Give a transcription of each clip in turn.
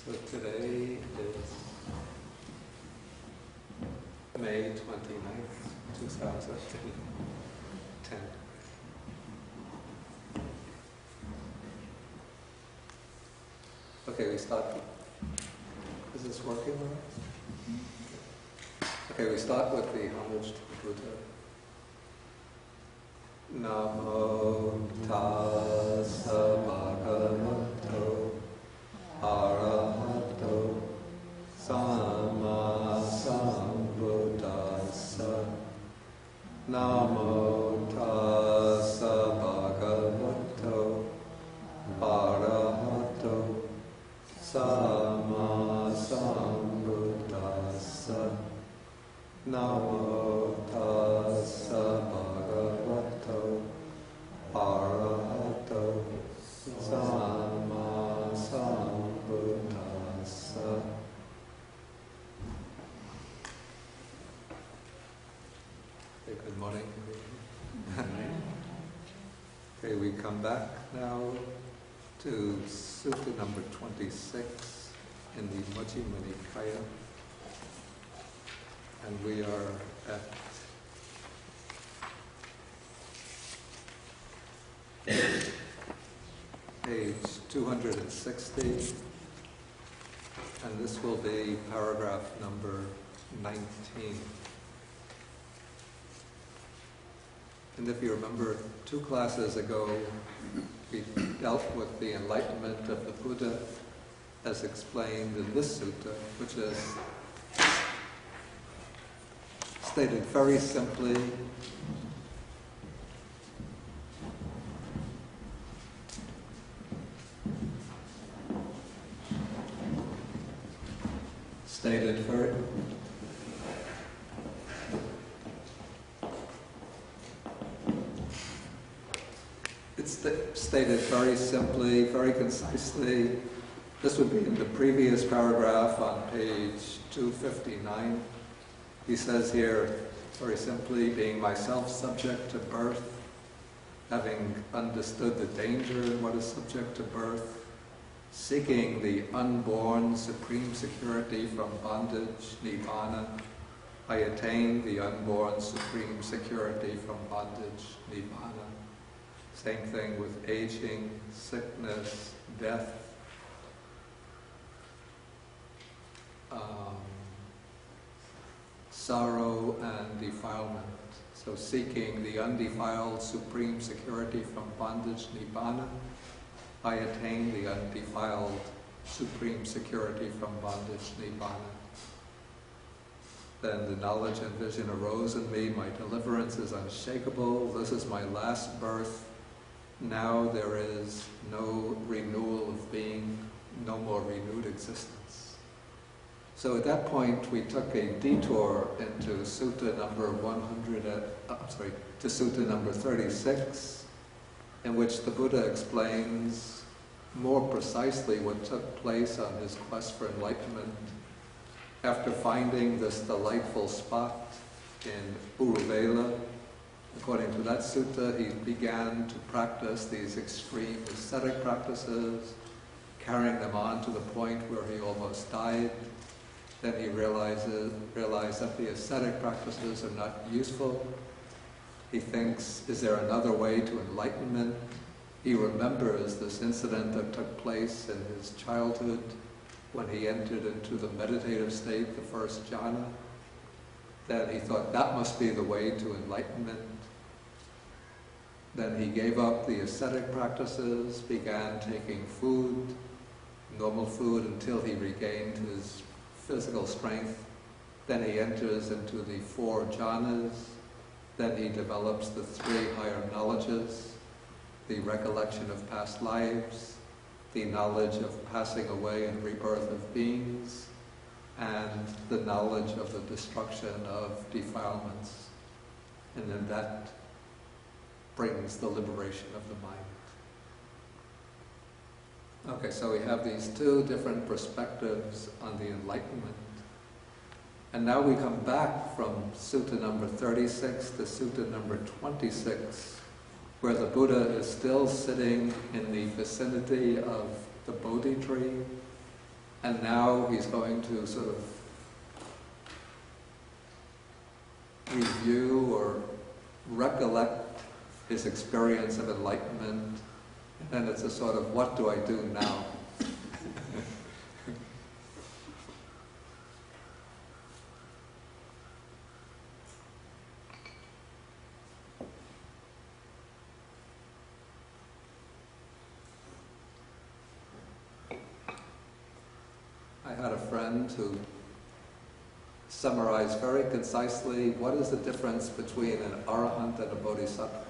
So today is May 29th, 2010. Okay, we start. Is this working all right? Okay, we start with the homage to the Buddha. Namo tassa bhagavato arahato samma sambuddhassa. Namo tassa bhagavato arahato samma sambuddhassa. Namo tassa bhagavato arahato samma sambuddhassa. Okay, good morning. Okay, we come back now to Sutta number 26 in the Majjhima Nikaya. And we are at page 260, and this will be paragraph number 19. And if you remember, 2 classes ago, we dealt with the enlightenment of the Buddha as explained in this sutta, which is stated very simply, stated very simply, very concisely. This would be in the previous paragraph on page 259. He says here, very simply, being myself subject to birth, having understood the danger in what is subject to birth, seeking the unborn supreme security from bondage, nibbana, I attain the unborn supreme security from bondage, nibbana. Same thing with aging, sickness, death, sorrow and defilement. So seeking the undefiled supreme security from bondage, nibbana, I attain the undefiled supreme security from bondage, nibbana. Then the knowledge and vision arose in me, my deliverance is unshakable, this is my last birth, now there is no renewal of being, no more renewed existence. So at that point we took a detour into Sutta number 36, in which the Buddha explains more precisely what took place on his quest for enlightenment after finding this delightful spot in Uruvela. According to that sutta, he began to practice these extreme ascetic practices, carrying them on to the point where he almost died. Then he realized that the ascetic practices are not useful. He thinks, is there another way to enlightenment? He remembers this incident that took place in his childhood when he entered into the meditative state, the first jhana. Then he thought that must be the way to enlightenment. Then he gave up the ascetic practices, began taking food, normal food, until he regained his physical strength. Then he enters into the 4 jhanas. Then he develops the 3 higher knowledges, the recollection of past lives, the knowledge of passing away and rebirth of beings, and the knowledge of the destruction of defilements. And then that brings the liberation of the mind. Okay, so we have these 2 different perspectives on the enlightenment. And now we come back from Sutta number 36 to Sutta number 26, where the Buddha is still sitting in the vicinity of the Bodhi tree, And now he's going to sort of review or recollect his experience of enlightenment. And it's a sort of, what do I do now? I had a friend who summarized very concisely what is the difference between an arahant and a bodhisattva.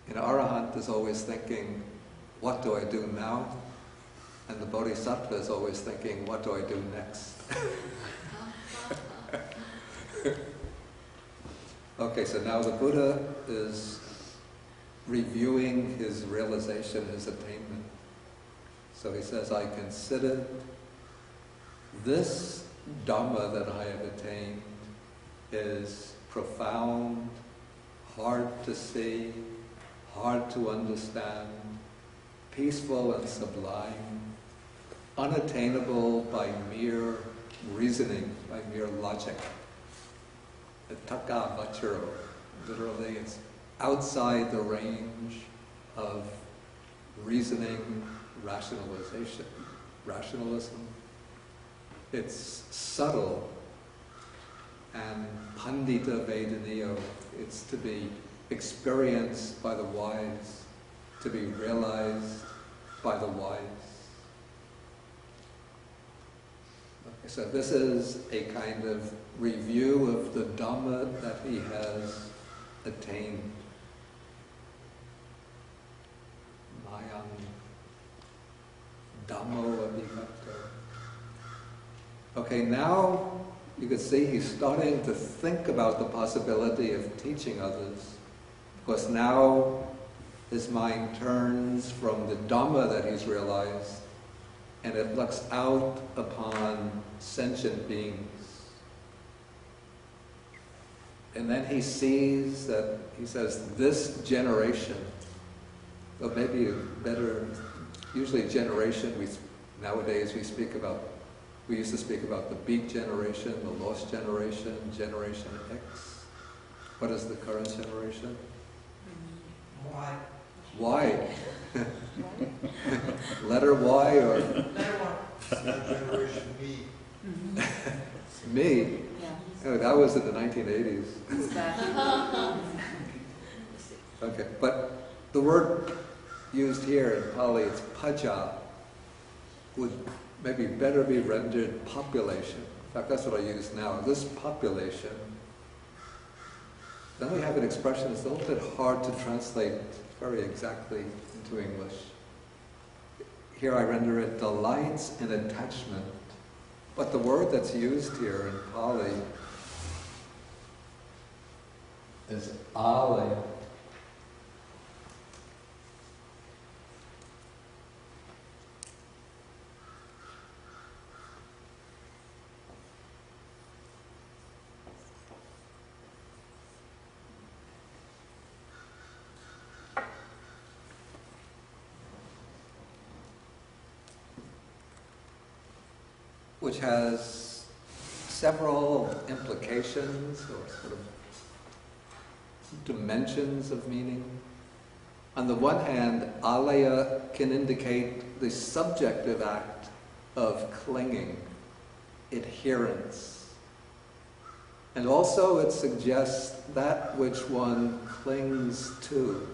An arahant is always thinking, what do I do now? And the bodhisattva is always thinking, what do I do next? Okay, so now the Buddha is reviewing his realization, his attainment. So he says, I consider this Dhamma that I have attained is profound, hard to see, hard to understand, peaceful and sublime, unattainable by mere reasoning, by mere logic. Taka vacharo, literally it's outside the range of reasoning, rationalism. It's subtle and pandita vedaniyo. It's to be experienced by the wise, to be realized by the wise. Okay, so this is a kind of review of the Dhamma that he has attained. Mayam Dhammo abhigato. Okay, now you can see he's starting to think about the possibility of teaching others. Because now his mind turns from the Dhamma that he's realized and it looks out upon sentient beings. And then he sees that, he says, this generation, well, maybe better, usually generation, nowadays we used to speak about the beat generation, the lost generation, Generation X. What is the current generation? Y. Y. Letter Y or? Letter Y. Generation B. Me? Yeah. Oh, that was in the 1980s. Okay, but the word used here in Pali, it's paja, would maybe better be rendered population. In fact, that's what I use now, this population. Then we have an expression that's a little bit hard to translate very exactly into English. Here I render it delights and attachment. But the word that's used here in Pali is ale. Which has several implications or sort of dimensions of meaning. On the one hand, alaya can indicate the subjective act of clinging, adherence. And also it suggests that which one clings to,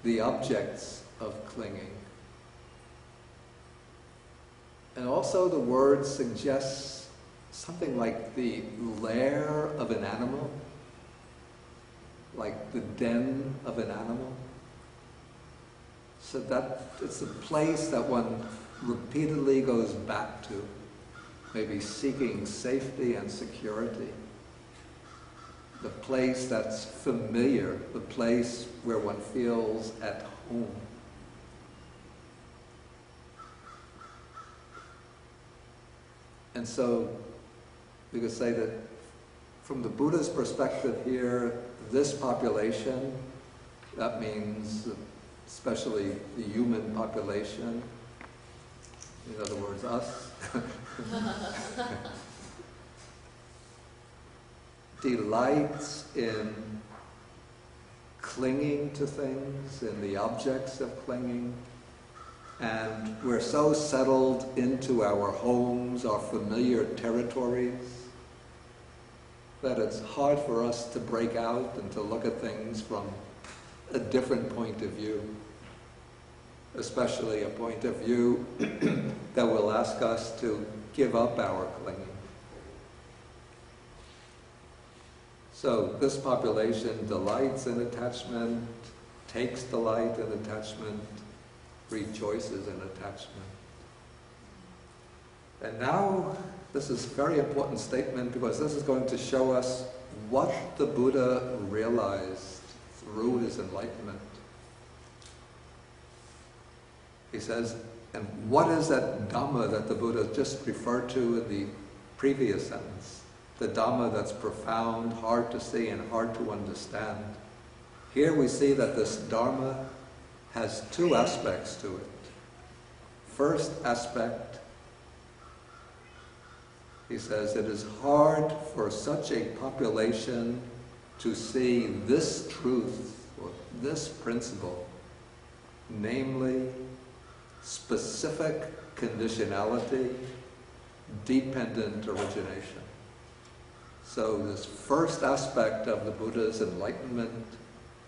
the objects of clinging. And also the word suggests something like the lair of an animal, like the den of an animal. So that it's a place that one repeatedly goes back to, maybe seeking safety and security. The place that's familiar, the place where one feels at home. And so we could say that from the Buddha's perspective here, this population, that means especially the human population, in other words, us, delights in clinging to things, in the objects of clinging, and we're so settled into our homes, our familiar territories, that it's hard for us to break out and to look at things from a different point of view, especially a point of view that will ask us to give up our clinging. So this population delights in attachment, takes delight in attachment, rejoices in attachment. And now, this is a very important statement because this is going to show us what the Buddha realized through his enlightenment. He says, and what is that Dhamma that the Buddha just referred to in the previous sentence? The Dhamma that's profound, hard to see, and hard to understand. Here we see that this Dharma has two aspects to it. First aspect, he says, it is hard for such a population to see this truth, or this principle, namely specific conditionality, dependent origination. So this first aspect of the Buddha's enlightenment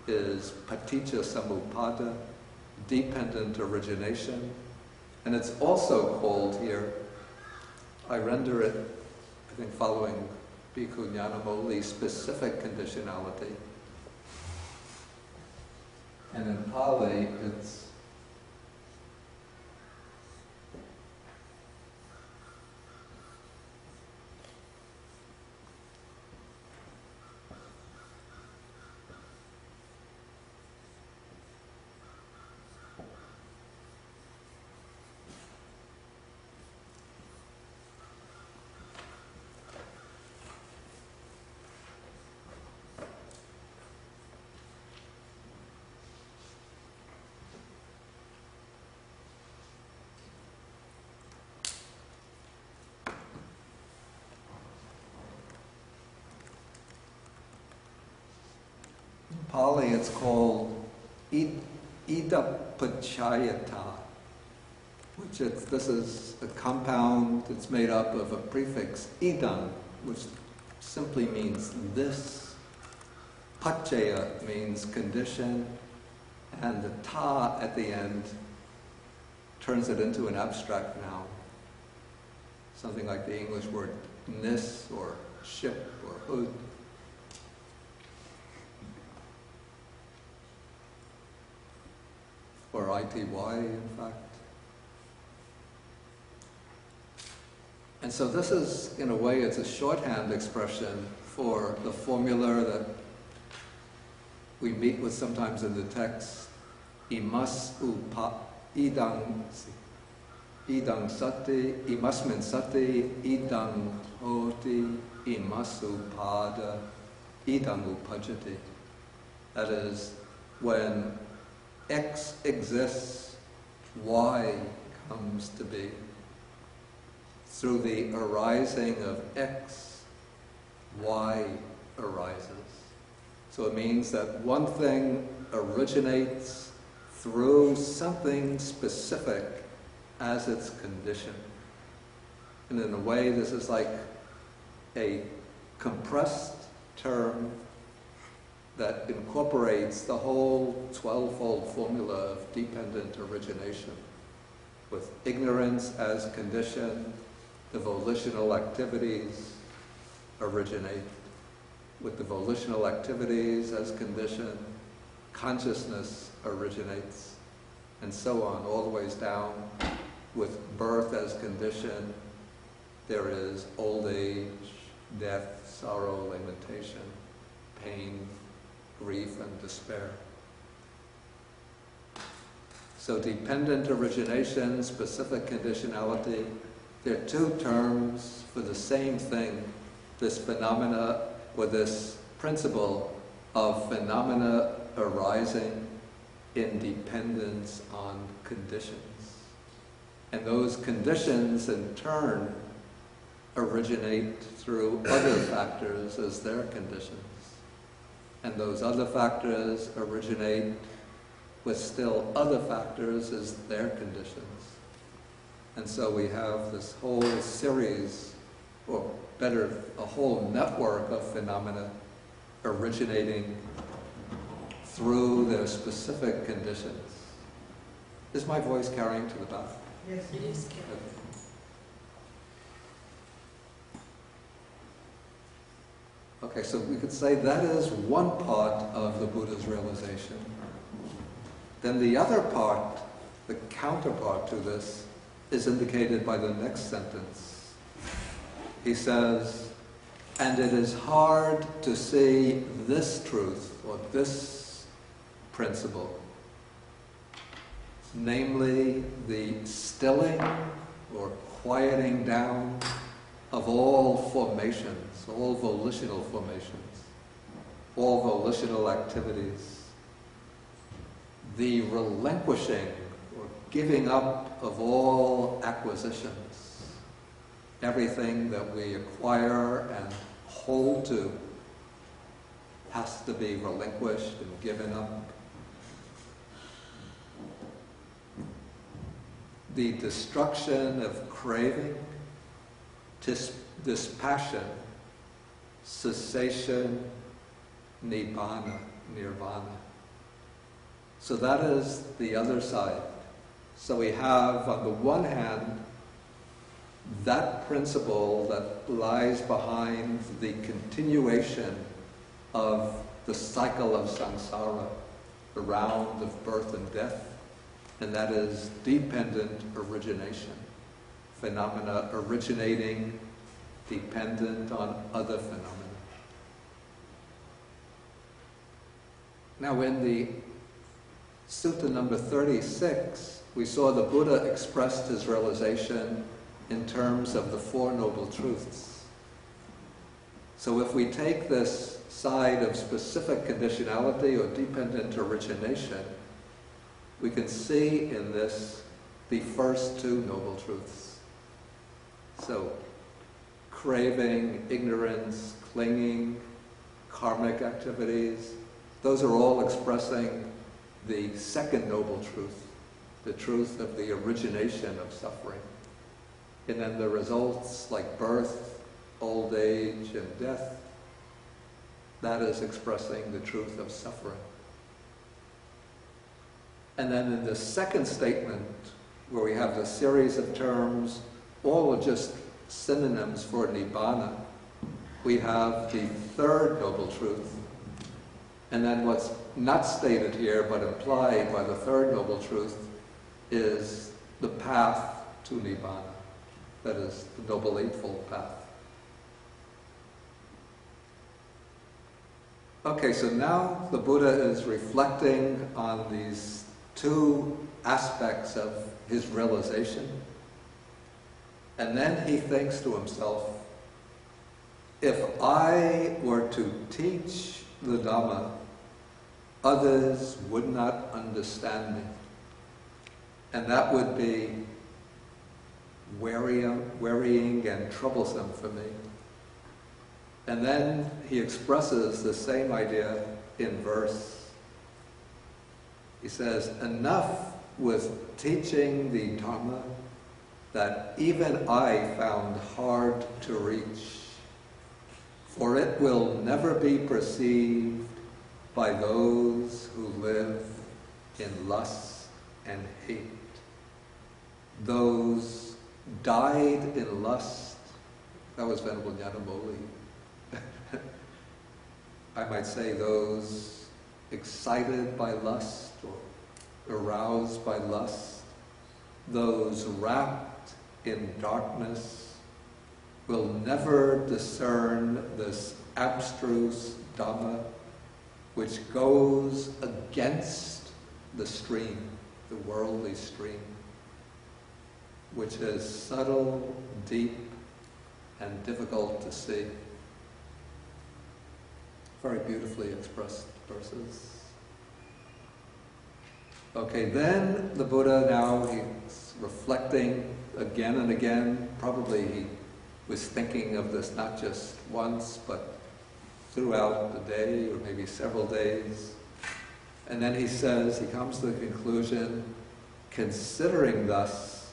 is paticca samuppada, dependent origination, and it's also called here, I render it, I think following Bhikkhu Nyanamoli, specific conditionality. And in Pali, it's Pali, it's called idapachayata, which this is a compound that's made up of a prefix idam, which simply means this. Pachaya means condition, and the ta at the end turns it into an abstract noun. Something like the English word nis, or ship, or hood. Or ITY, in fact. And so this is, in a way, it's a shorthand expression for the formula that we meet with sometimes in the text. Idang sati, imasmin sati, idang hoti, imasu pada, idang upajati. That is, when X exists, Y comes to be. Through the arising of X, Y arises. So it means that one thing originates through something specific as its condition. And in a way, this is like a compressed term that incorporates the whole 12-fold formula of dependent origination, with ignorance as condition, the volitional activities originate. With the volitional activities as condition, consciousness originates, and so on, all the ways down. With birth as condition, there is old age, death, sorrow, lamentation, pain, grief, and despair. So dependent origination, specific conditionality, they're two terms for the same thing, this phenomena, or this principle of phenomena arising in dependence on conditions. And those conditions in turn originate through other factors as their conditions. And those other factors originate with still other factors as their conditions. And so we have this whole series, or better, a whole network of phenomena originating through their specific conditions. Is my voice carrying to the back? Yes, It is. Okay, so we could say that is one part of the Buddha's realization. Then the other part, the counterpart to this, is indicated by the next sentence. He says, and it is hard to see this truth, or this principle, namely the stilling or quieting down of all formations, all volitional formations, all volitional activities, the relinquishing or giving up of all acquisitions, everything that we acquire and hold to has to be relinquished and given up. The destruction of craving, dispassion, cessation, nirvana. So that is the other side. So we have, on the one hand, that principle that lies behind the continuation of the cycle of samsara, the round of birth and death, and that is dependent origination. Phenomena originating dependent on other phenomena. Now in the Sutta number 36, we saw the Buddha expressed his realization in terms of the Four Noble Truths. So if we take this side of specific conditionality or dependent origination, we can see in this the first two Noble Truths. So, craving, ignorance, clinging, karmic activities, those are all expressing the second Noble Truth, the truth of the origination of suffering. And then the results like birth, old age, and death, that is expressing the truth of suffering. And then in the second statement, where we have the series of terms, all are just synonyms for Nibbana, we have the third Noble Truth. And then what's not stated here, but implied by the third Noble Truth, is the path to Nibbana. That is, the Noble Eightfold Path. Okay, so now the Buddha is reflecting on these two aspects of his realization. And then he thinks to himself, if I were to teach the Dhamma, others would not understand me. And that would be wearying and troublesome for me. And then he expresses the same idea in verse. He says, enough with teaching the Dhamma that even I found hard to reach, for it will never be perceived by those who live in lust and hate. Those died in lust, that was Venerable Nyanamoli. I might say those excited by lust or aroused by lust, those wrapped in darkness, will never discern this abstruse Dhamma which goes against the stream, the worldly stream, which is subtle, deep, and difficult to see. Very beautifully expressed verses. Okay, then the Buddha now, he's reflecting again and again. Probably he was thinking of this not just once, but throughout the day, or maybe several days. And then he says, he comes to the conclusion, considering thus,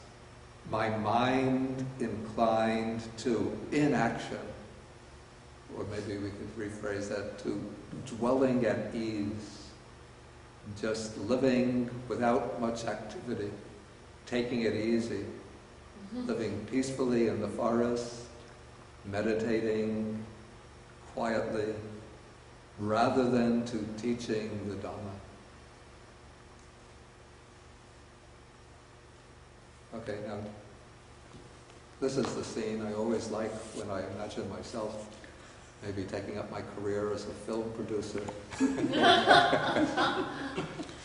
my mind inclined to inaction, or maybe we could rephrase that to dwelling at ease, just living without much activity, taking it easy, living peacefully in the forest, meditating quietly, rather than to teaching the Dhamma. Okay, now, this is the scene I always like when I imagine myself maybe taking up my career as a film producer.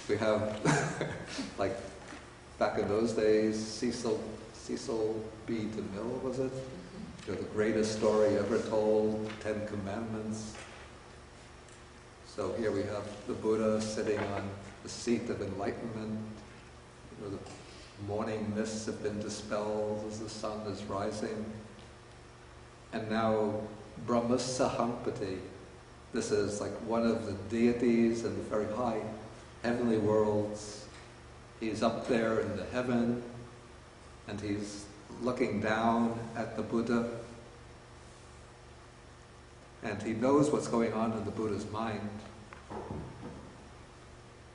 We have, like, back in those days, Cecil B. DeMille, was it? You know, the greatest story ever told, 10 Commandments. So here we have the Buddha sitting on the seat of enlightenment. You know, the morning mists have been dispelled as the sun is rising. And now Brahmasahampati, this is like one of the deities in the very high heavenly worlds. He's up there in the heaven, and he's looking down at the Buddha, and he knows what's going on in the Buddha's mind.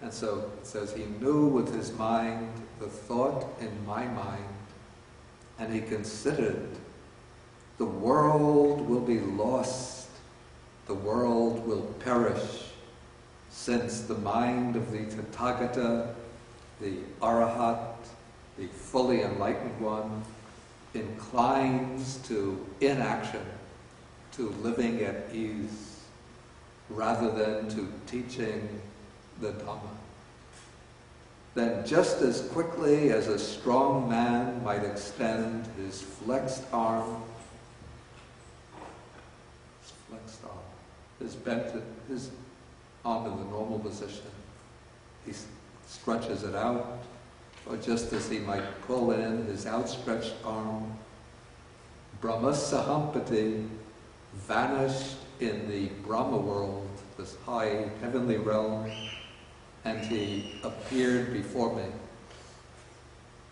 And so it says he knew with his mind the thought in my mind, and he considered the world will be lost, the world will perish, since the mind of the Tathagata, the Arahat, the fully enlightened one, inclines to inaction, to living at ease, rather than to teaching the Dhamma. Then just as quickly as a strong man might extend his flexed arm, his arm in the normal position, he stretches it out, or just as he might pull in his outstretched arm, Brahmasahampati vanished in the Brahma world, this high heavenly realm, and he appeared before me.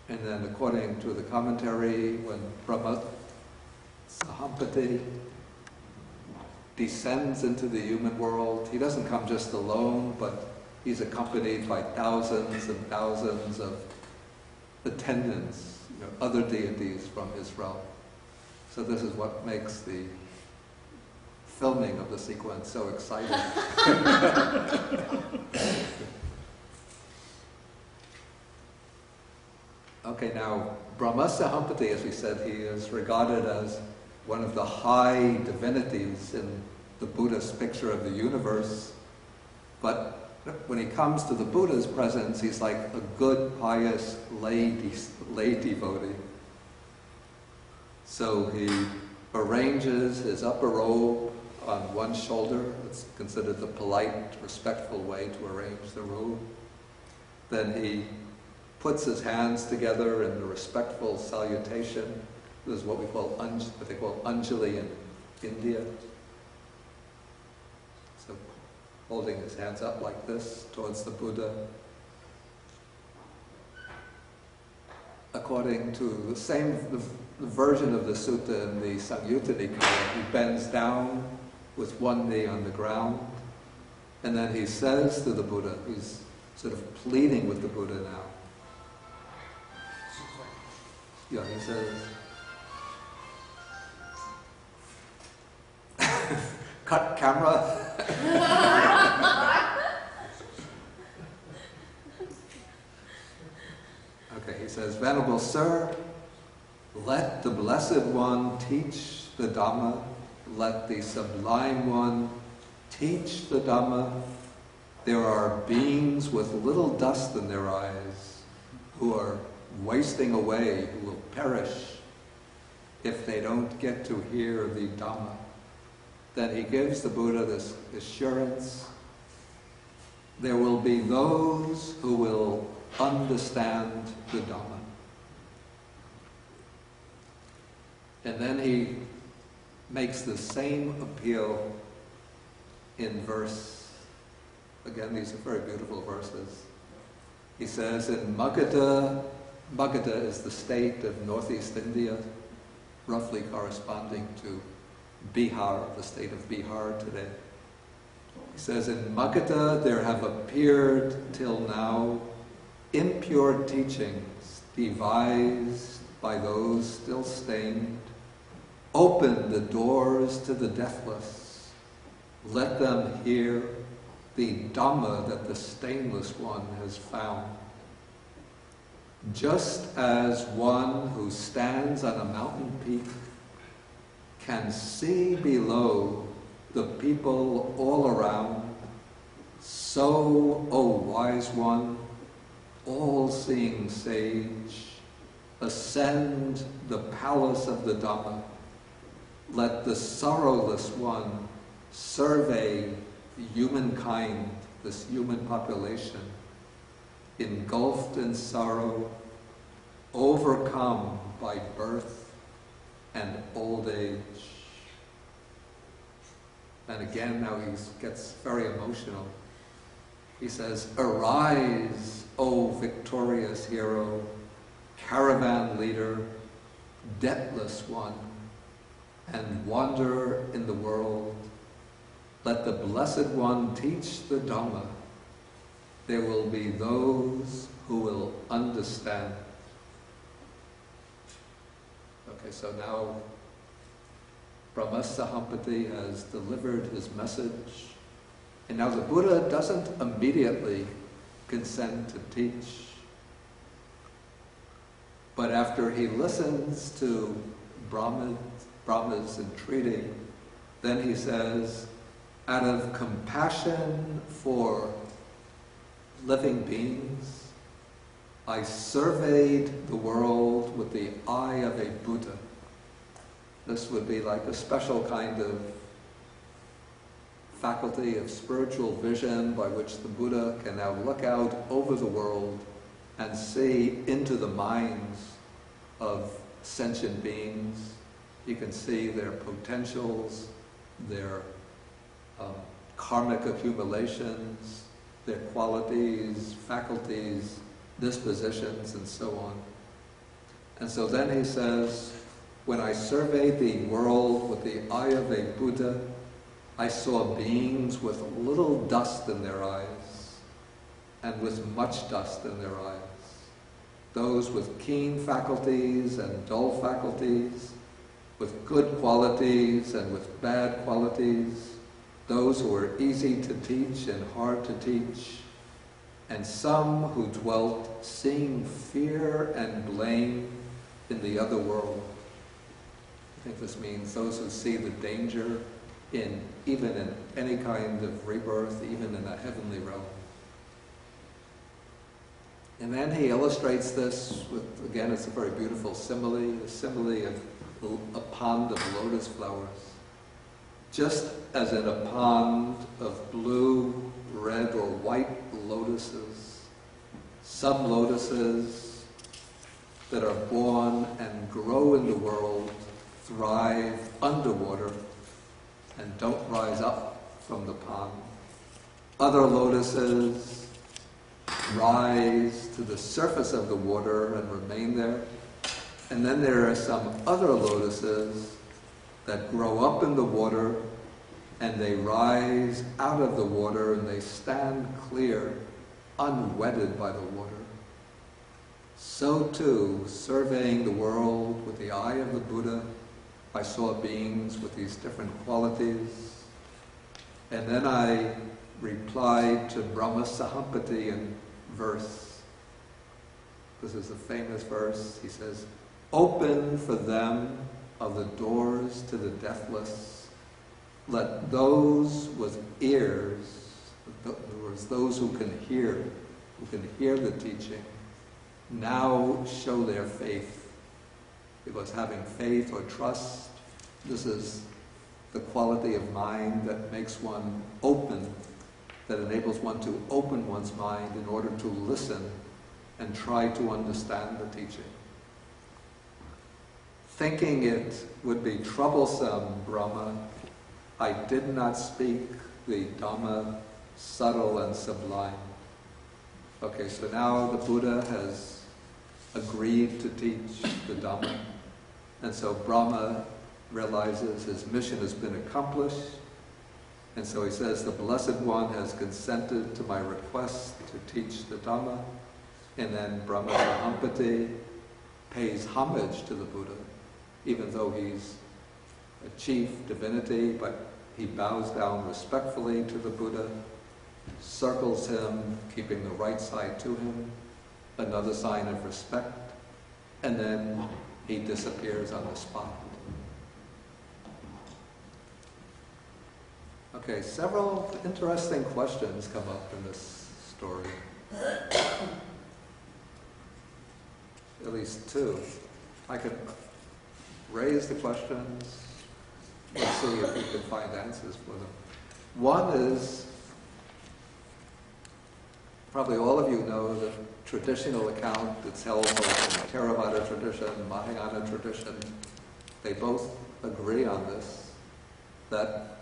And then according to the commentary, when Brahmasahampati descends into the human world, he doesn't come just alone, but he's accompanied by thousands and thousands of attendants, you know, other deities from his realm. So this is what makes the filming of the sequence so exciting. Okay, now Brahmasahampati, as we said, he is regarded as one of the high divinities in the Buddhist picture of the universe. But when he comes to the Buddha's presence, he's like a good, pious lay devotee. So he arranges his upper robe on one shoulder. It's considered the polite, respectful way to arrange the robe. Then he puts his hands together in a respectful salutation. This is what they call Anjali in India. So holding his hands up like this towards the Buddha. According to the same version of the sutta in the Samyutta Nikaya, he bends down with one knee on the ground, and then he says to the Buddha, he's sort of pleading with the Buddha now. Yeah, he says, cut camera. Okay, he says, Venerable Sir, let the Blessed One teach the Dhamma, let the Sublime One teach the Dhamma. There are beings with little dust in their eyes who are wasting away, who will perish if they don't get to hear the Dhamma. Then he gives the Buddha this assurance. There will be those who will understand the Dhamma. And then he makes the same appeal in verse, again these are very beautiful verses. He says in Magadha, Magadha is the state of northeast India, roughly corresponding to Bihar, the state of Bihar today. He says, in Magadha there have appeared till now impure teachings devised by those still stained. Open the doors to the deathless. Let them hear the Dhamma that the stainless one has found. Just as one who stands on a mountain peak can see below the people all around, so, O wise one, all-seeing sage, ascend the palace of the Dhamma. Let the sorrowless one survey humankind, this human population, engulfed in sorrow, overcome by birth and old age. And again, now he gets very emotional. He says, arise, O victorious hero, caravan leader, debtless one, and wander in the world. Let the Blessed One teach the Dhamma. There will be those who will understand. Okay, so now Brahmasahampati has delivered his message, and now the Buddha doesn't immediately consent to teach, but after he listens to Brahma's entreaty, then he says, out of compassion for living beings, I surveyed the world with the eye of a Buddha. This would be like a special kind of faculty of spiritual vision by which the Buddha can now look out over the world and see into the minds of sentient beings. You can see their potentials, their karmic accumulations, their qualities, faculties, dispositions, and so on. And so then he says, when I surveyed the world with the eye of a Buddha, I saw beings with little dust in their eyes and with much dust in their eyes. Those with keen faculties and dull faculties, with good qualities and with bad qualities, those who were easy to teach and hard to teach, and some who dwelt seeing fear and blame in the other world. I think this means those who see the danger even in any kind of rebirth, even in a heavenly realm. And then he illustrates this with, again, it's a very beautiful simile, a simile of a pond of lotus flowers. Just as in a pond of blue, red, or white lotuses, some lotuses that are born and grow in the world thrive underwater and don't rise up from the pond. Other lotuses rise to the surface of the water and remain there. And then there are some other lotuses that grow up in the water and they rise out of the water and they stand clear, unwetted by the water. So too, surveying the world with the eye of the Buddha, I saw beings with these different qualities. And then I replied to Brahmasahampati in verse. This is a famous verse. He says, open for them of the doors to the deathless. Let those with ears, in other words, those who can hear the teaching, now show their faith. Because having faith or trust, this is the quality of mind that makes one open, that enables one to open one's mind in order to listen and try to understand the teaching. Thinking it would be troublesome, Brahma, I did not speak the Dhamma subtle and sublime. Okay, so now the Buddha has agreed to teach the Dhamma, and so Brahma realizes his mission has been accomplished, and so he says, the Blessed One has consented to my request to teach the Dhamma, and then Brahma Sahampati pays homage to the Buddha, even though he's a chief divinity, but he bows down respectfully to the Buddha, circles him, keeping the right side to him, another sign of respect, and then he disappears on the spot. Okay, several interesting questions come up in this story. At least two. I could raise the questions. Let's see if we can find answers for them. One is, probably all of you know the traditional account that's held both in Theravada tradition, Mahayana tradition. They both agree on this, that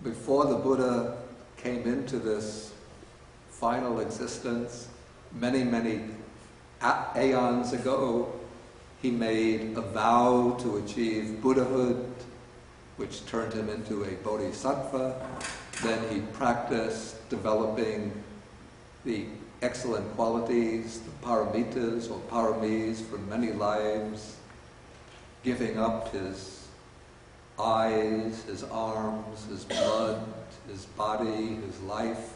before the Buddha came into this final existence, many, many aeons ago, he made a vow to achieve Buddhahood, which turned him into a bodhisattva. Then he practiced developing the excellent qualities, the paramitas or paramis for many lives, giving up his eyes, his arms, his blood, his body, his life,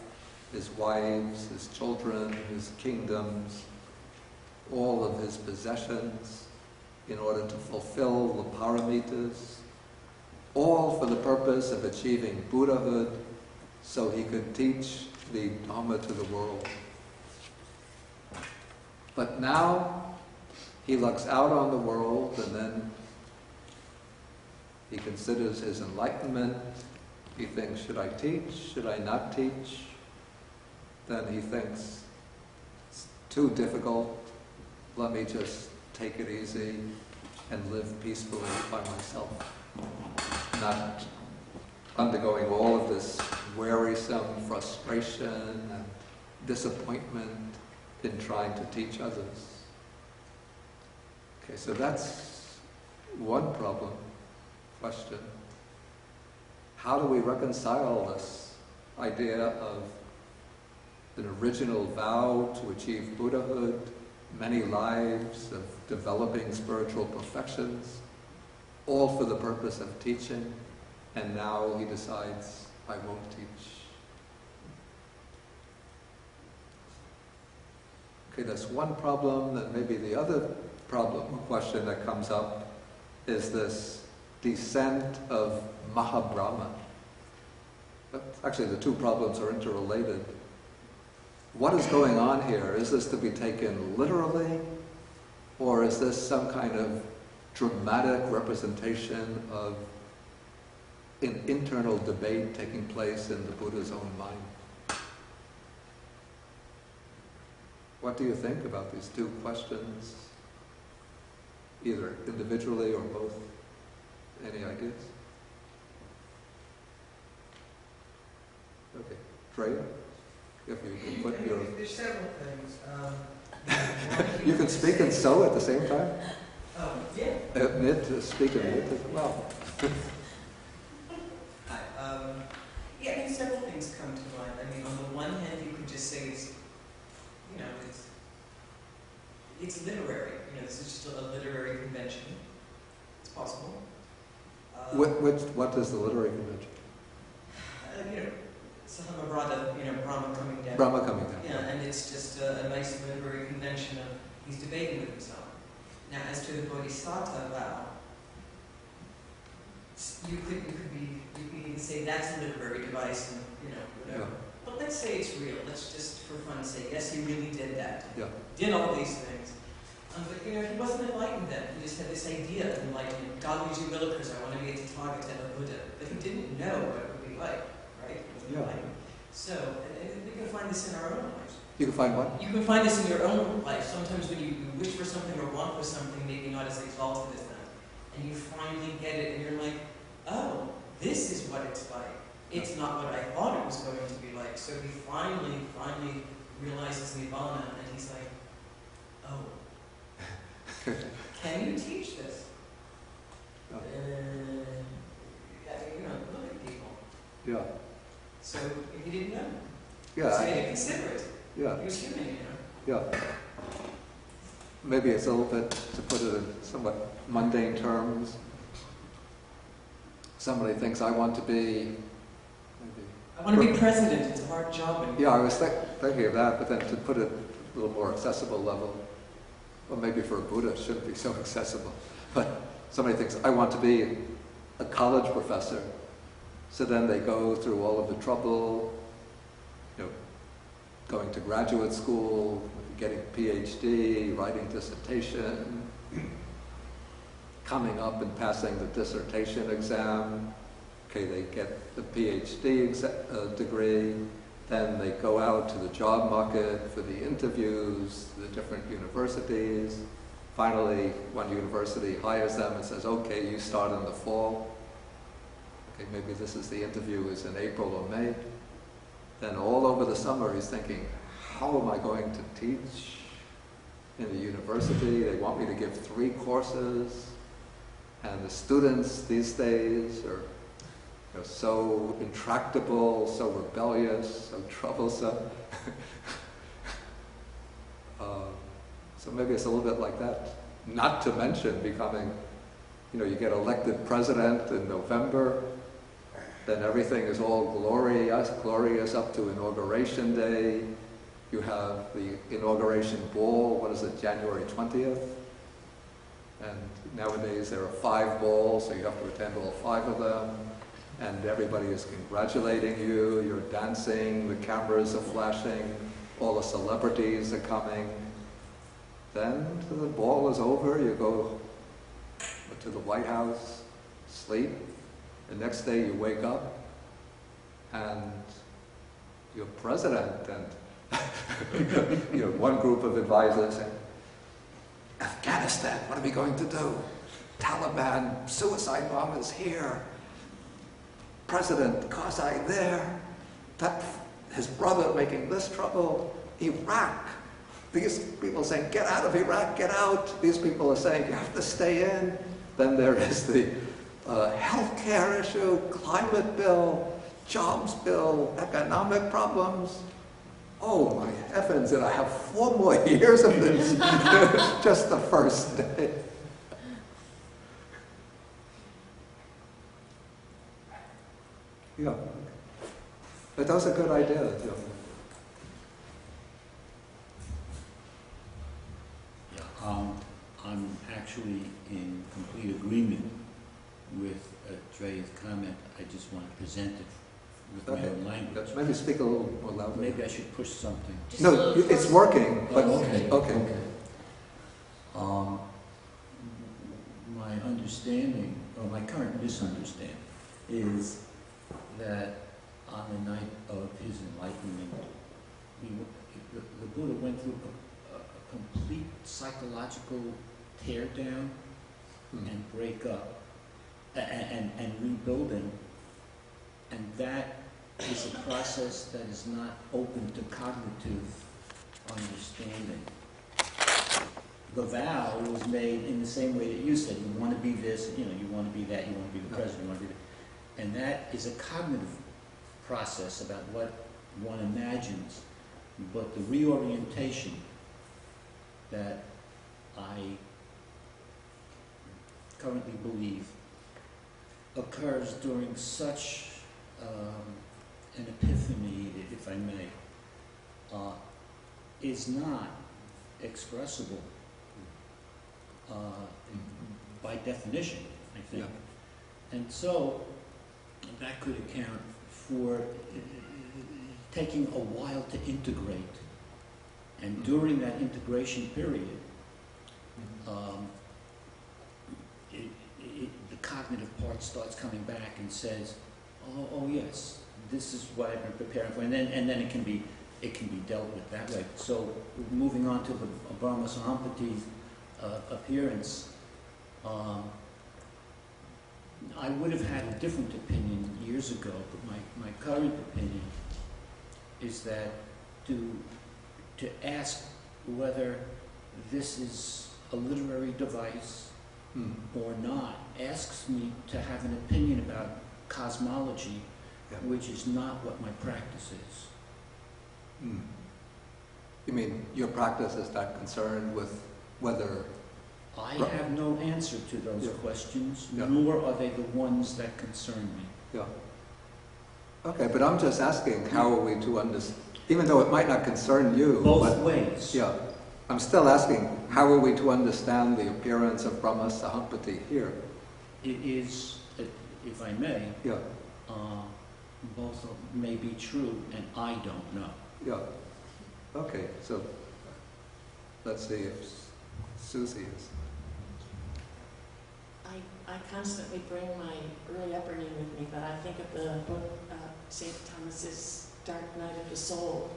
his wives, his children, his kingdoms, all of his possessions, in order to fulfill the paramitas, all for the purpose of achieving Buddhahood, so he could teach the Dhamma to the world. But now he looks out on the world, and then he considers his enlightenment. He thinks, should I teach? Should I not teach? Then he thinks, it's too difficult. Let me just take it easy and live peacefully by myself, not undergoing all of this wearisome frustration and disappointment in trying to teach others. Okay, so that's one question. How do we reconcile this idea of an original vow to achieve Buddhahood, many lives of developing spiritual perfections, all for the purpose of teaching, and now he decides, I won't teach. Okay, that's one problem. Then maybe the other problem or question that comes up is this descent of Mahabrahma. But actually the two problems are interrelated. What is going on here? Is this to be taken literally, or is this some kind of dramatic representation of an internal debate taking place in the Buddha's own mind? What do you think about these two questions, either individually or both? Any ideas? Okay, Freya, if you can put your... There's several things. You can speak and sew at the same time? Yeah. Knit, speak and knit as well. Yeah, I mean, several things come to mind. I mean, on the one hand, you could just say it's, you know, it's literary. You know, this is just a literary convention. It's possible. What is the literary convention? You know, Sahamabhrata, you know, Brahma coming down. Brahma coming down. Yeah, and it's just a nice literary convention of he's debating with himself. Now, as to the Bodhisattva vow, you could even say that's a literary device, and you know, whatever. Yeah. But let's say it's real. Let's just, for fun's sake, yes, he really did that. Yeah. Did all these things. But you know, he wasn't enlightened then. He just had this idea of enlightenment. God leaves you willikers, I want to be a Tathagata and a Buddha. But he didn't know what it would be like, right? He wasn't enlightened. So, and we can find this in our own lives. You can find what? You can find this in your own life. Sometimes when you wish for something or want for something, maybe not as exalted as them, and you finally get it, and you're like, oh, this is what it's like. It's not what I thought it was going to be like. So he finally realizes Nibbana, and he's like, oh, can you teach this? Oh. Look at people. Yeah. So he didn't know. Yeah. So he didn't consider it. Yeah. He was human, Yeah. Maybe it's a little bit, to put it in somewhat mundane terms, somebody thinks I want to be, I want to be president. It's a hard job. yeah, I was thinking of that, but then to put it a little more accessible level, well, maybe for a Buddha it shouldn't be so accessible, but somebody thinks I want to be a college professor, so then they go through all of the trouble, going to graduate school, getting a PhD, writing dissertation, coming up and passing the dissertation exam. Okay, they get the PhD degree, then they go out to the job market for the interviews, the different universities. Finally, one university hires them and says, okay, you start in the fall. Okay, maybe this is the interview is in April or May. Then all over the summer he's thinking, how am I going to teach in the university? They want me to give 3 courses, and the students these days are so intractable, so rebellious, so troublesome. So maybe it's a little bit like that. Not to mention becoming, you get elected president in November, then everything is all glorious up to Inauguration Day. You have the inauguration ball, what is it, January 20th? And nowadays there are 5 balls, so you have to attend all 5 of them. And everybody is congratulating you, you're dancing, the cameras are flashing, all the celebrities are coming. Then the ball is over, you go to the White House, sleep. The next day you wake up and you're president, and one group of advisors say, Afghanistan, what are we going to do? Taliban, suicide bombers here. President Karzai there. His brother making this trouble. Iraq. These people saying, get out of Iraq, get out. These people are saying, you have to stay in. Then there is the healthcare issue, climate bill, jobs bill, economic problems. Oh my heavens, and I have 4 more years of this, just the first day. Yeah, but those are good ideas. I'm actually in complete agreement with Dreya's comment. I just want to present it with my own language. Maybe speak a little more loudly. Maybe I should push something. No, it's working, but Okay. My understanding, or my current misunderstanding, is that on the night of his enlightenment, the Buddha went through a complete psychological tear down and break up and rebuilding, and that is a process that is not open to cognitive understanding. The vow was made in the same way that you said, you want to be this, you want to be that, you want to be the president, you want to be that. And that is a cognitive process about what one imagines, but the reorientation that I currently believe occurs during such an epiphany, if I may, is not expressible by definition, I think. Yeah. And so that could account for taking a while to integrate. And during that integration period, the cognitive part starts coming back and says, oh yes, this is what I've been preparing for. And then it can be it can be dealt with that way. So moving on to the Brahma Sahampati appearance, I would have had a different opinion years ago, but my current opinion is that to ask whether this is a literary device or not asks me to have an opinion about cosmology, which is not what my practice is. You mean your practice is not concerned with whether... I have no answer to those questions, Yeah. nor are they the ones that concern me. Yeah. Okay, but I'm just asking, how are we to understand, even though it might not concern you, Both ways. Yeah, I'm still asking, how are we to understand the appearance of Brahma Sahampati here? It is, if I may, Yeah, both may be true, and I don't know. yeah. Okay, so let's see if Susie is. I constantly bring my early upbringing with me, but I think of the book, St. Thomas's Dark Night of the Soul.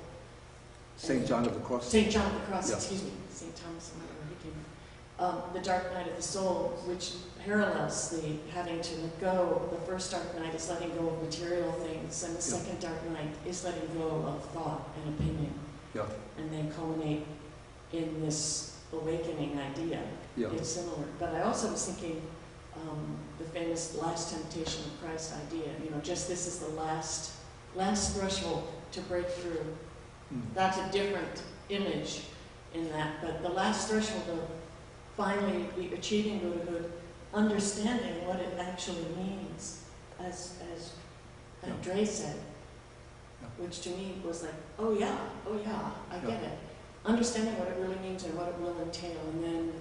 St. John of the Cross. St. John of the Cross, Yeah. excuse me. St. Thomas, I don't know where he came from. The Dark Night of the Soul, which parallels the having to let go. The first dark night is letting go of material things, and the second dark night is letting go of thought and opinion. Yeah, And they culminate in this awakening idea. yeah, It's similar. But I also was thinking the famous last temptation of Christ idea, just this is the last threshold to break through. That's a different image in that, but the last threshold of finally achieving Buddhahood, understanding what it actually means, as Andre said, which to me was like, oh yeah, I get it. Understanding what it really means and what it will entail, and then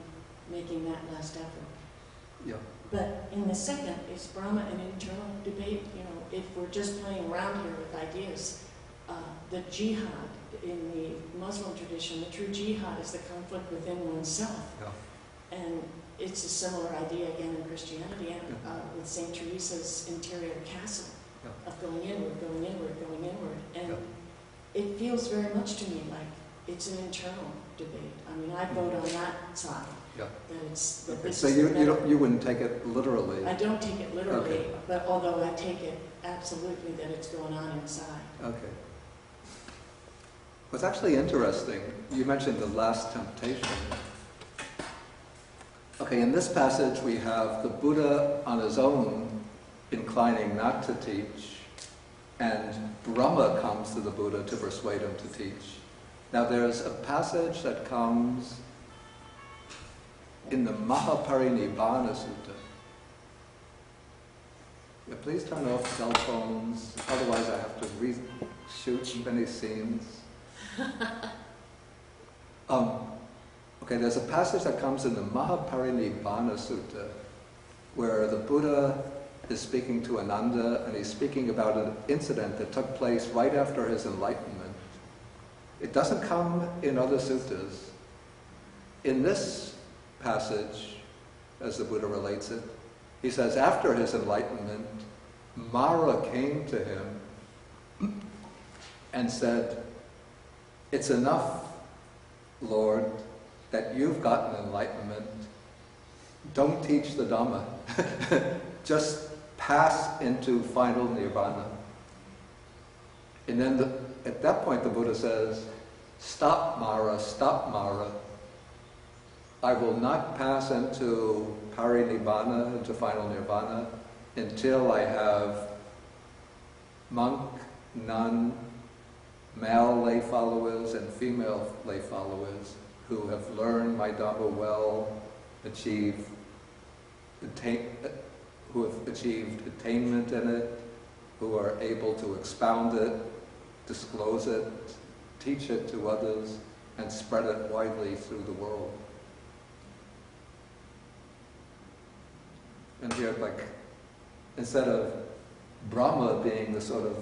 making that last effort. yeah, But in the second, is Brahma an internal debate? If we're just playing around here with ideas, the jihad in the Muslim tradition, the true jihad is the conflict within oneself. yeah, And it's a similar idea again in Christianity, and with St. Teresa's interior castle of going inward, going inward, going inward. And it feels very much to me like it's an internal debate. I mean, I vote on that side. yeah. That it's that Okay, this so is you wouldn't take it literally? I don't take it literally, Okay. but although I take it absolutely that it's going on inside. Okay. What's actually interesting, you mentioned the last temptation. Okay, in this passage we have the Buddha on his own inclining not to teach, and Brahma comes to the Buddha to persuade him to teach. Now there's a passage that comes in the Mahaparinibbana Sutta. Yeah, please turn off cell phones, otherwise I have to reshoot many scenes. Okay, there's a passage that comes in the Mahaparinibbana Sutta where the Buddha is speaking to Ananda, and he's speaking about an incident that took place right after his enlightenment. It doesn't come in other suttas. In this passage, as the Buddha relates it, he says after his enlightenment, Mara came to him and said, "It's enough, Lord, that you've gotten enlightenment. Don't teach the Dhamma. Just pass into final nirvana." And then at that point the Buddha says, stop Mara, I will not pass into parinibbana, into final nirvana, until I have monk, nun, male lay followers and female lay followers who have learned my Dhamma well, who have achieved attainment in it, who are able to expound it, disclose it, teach it to others, and spread it widely through the world. And here, like, instead of Brahma being the sort of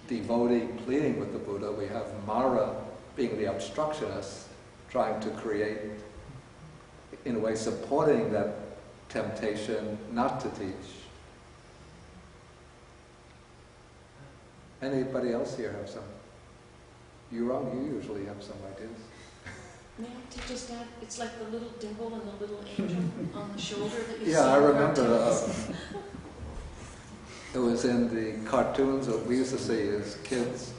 devotee pleading with the Buddha, we have Mara being the obstructionist, trying to create, in a way, supporting that temptation not to teach. Anybody else here have some? You're wrong, you usually have some ideas. May I to just add, it's like the little dimple and the little angel on the shoulder that you see. Yeah, I in remember cartoons. it was in the cartoons that we used to see as kids.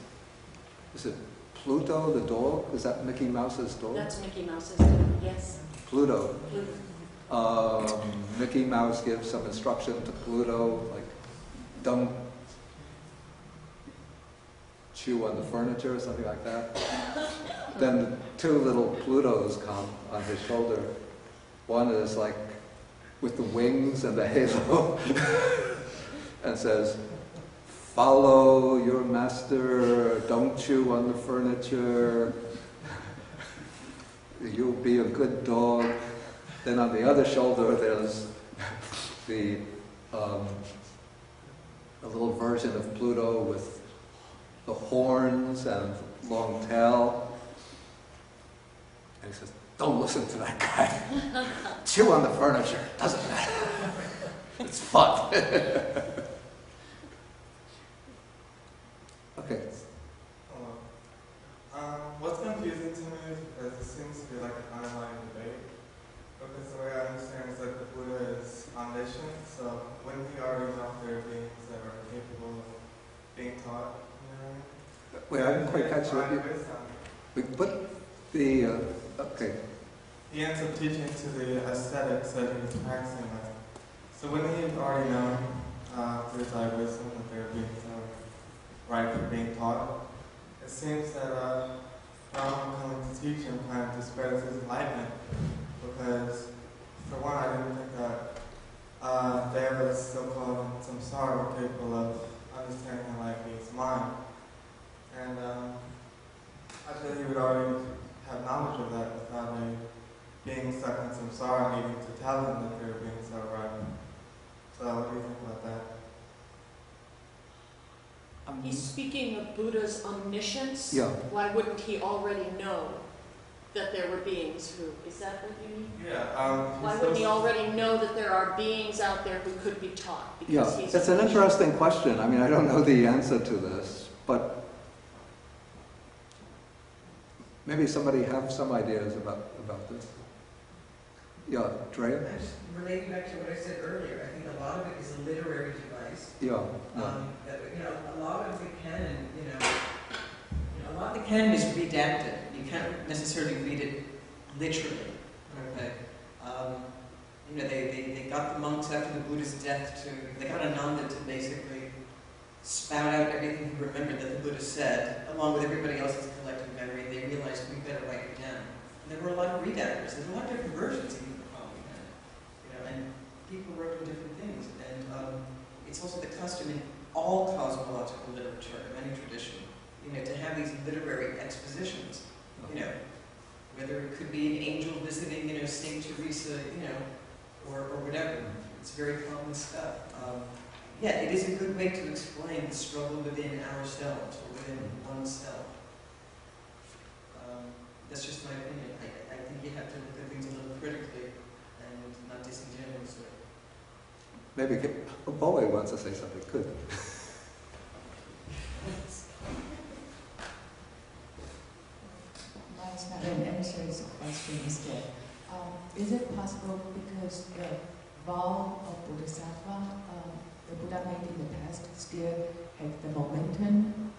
Is it Pluto the dog? Is that Mickey Mouse's dog? That's Mickey Mouse's dog, yes. Pluto. Pluto. Mickey Mouse gives some instruction to Pluto, like, don't chew on the furniture or something like that. Then the two little Plutos come on his shoulder. One is like with the wings and the halo and says, follow your master, don't chew on the furniture, you'll be a good dog. Then on the other shoulder there's the a little version of Pluto with the horns and long tail. And he says, don't listen to that guy. Chew on the furniture, doesn't matter. It's fun. Okay. What's confusing to me is it seems to be like an underlying debate. Because the way I understand is that the Buddha is omniscient, so when he already knows there are beings that are capable of being taught, you know? Wait, I didn't quite catch what you... We put the... okay. He ends up teaching to the ascetics that he was practicing with. So when he had already known through his eye wisdom that there are beings that are right for being taught, it seems that Rama coming to teach him kind of discredits his enlightenment, because for one, I didn't think that Deva's so-called samsara were capable of understanding the light being's mind. And I feel he would already have knowledge of that without a being stuck in samsara needing to tell him that there are beings that are right. So what do you think about that? He's speaking of Buddha's omniscience. Yeah. Why wouldn't he already know that there were beings who... Is that what you mean? Yeah. Why wouldn't he already know that there are beings out there who could be taught? Yeah, He's it's an omniscient. interesting question. I mean, I don't know the answer to this, but maybe somebody have some ideas about this. Yeah, Drea? I'm just relating back to what I said earlier. I think a lot of it is a literary device. Yeah. That, a lot of the canon, a lot of the canon is redacted. You can't necessarily read it literally. Okay. They got the monks after the Buddha's death they got Ananda to basically spout out everything he remembered that the Buddha said, along with everybody else's collective memory. They realized we better write it down. And there were a lot of redactors. There's a lot of different versions even of the Pali Canon. And people wrote in different things. And it's also the custom in all cosmological literature, in any tradition, to have these literary expositions. Whether it could be an angel visiting, Saint Teresa, or whatever. It's very common stuff. It is a good way to explain the struggle within ourselves, or within oneself. That's just my opinion. I think you have to look at things a little critically and not disingenuously. Maybe Bowie wants to say something. Good. Mine's not an answer, it's a question instead. Is it possible because the vow of Bodhisattva, the Buddha made in the past, still have the momentum,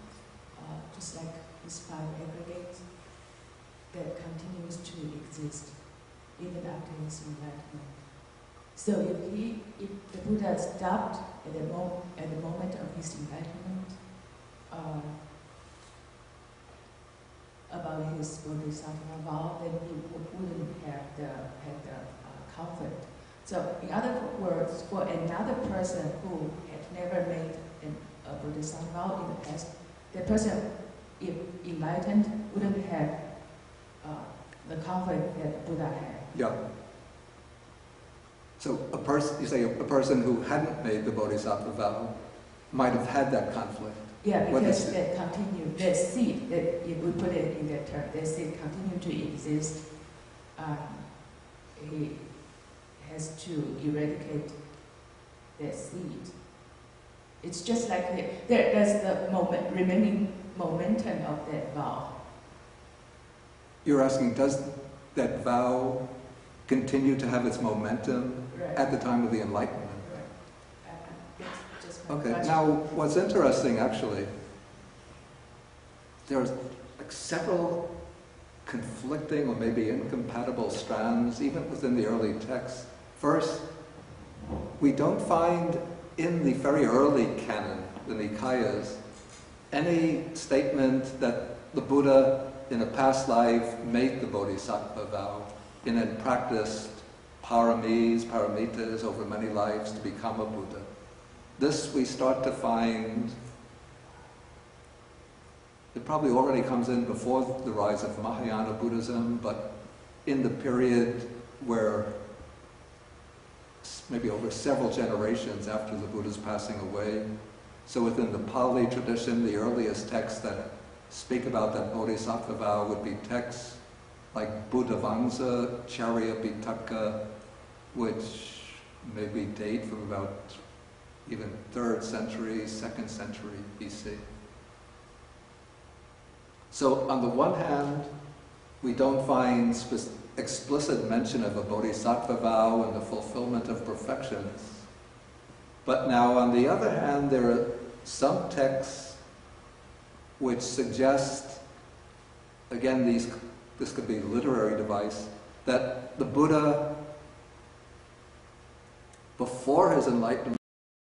just like his 5 aggregates, that continues to exist even after his enlightenment? So if the Buddha stopped at the moment of his enlightenment, about his Bodhisattva vow, then he wouldn't have the conflict. So in other words, for another person who had never made a Bodhisattva vow in the past, the person, if enlightened, wouldn't have the conflict that Buddha had. Yeah. So you say a person who hadn't made the Bodhisattva vow might have had that conflict. Yeah, because that seed, that if we put it in that term, that seed continue to exist. He has to eradicate that seed. It's just like there's the remaining momentum of that vow? You're asking, does that vow continue to have its momentum Right. at the time of the Enlightenment? That's just my Okay, question. now what's interesting actually, there's like several conflicting or maybe incompatible strands even within the early texts. First, we don't find in the very early canon, the Nikayas, any statement that the Buddha in a past life made the Bodhisattva vow and then practiced paramitas over many lives to become a Buddha. This we start to find, it probably already comes in before the rise of Mahayana Buddhism, but in the period where maybe over several generations after the Buddha's passing away. So within the Pali tradition, the earliest texts that speak about that Bodhisattva vow would be texts like Buddhavamsa, Charya Pitaka, which maybe date from about even 3rd century, 2nd century BC. So on the one hand, we don't find explicit mention of a bodhisattva vow and the fulfillment of perfections. But now on the other hand, there are some texts which suggest, again, this could be a literary device, that the Buddha, before his enlightenment,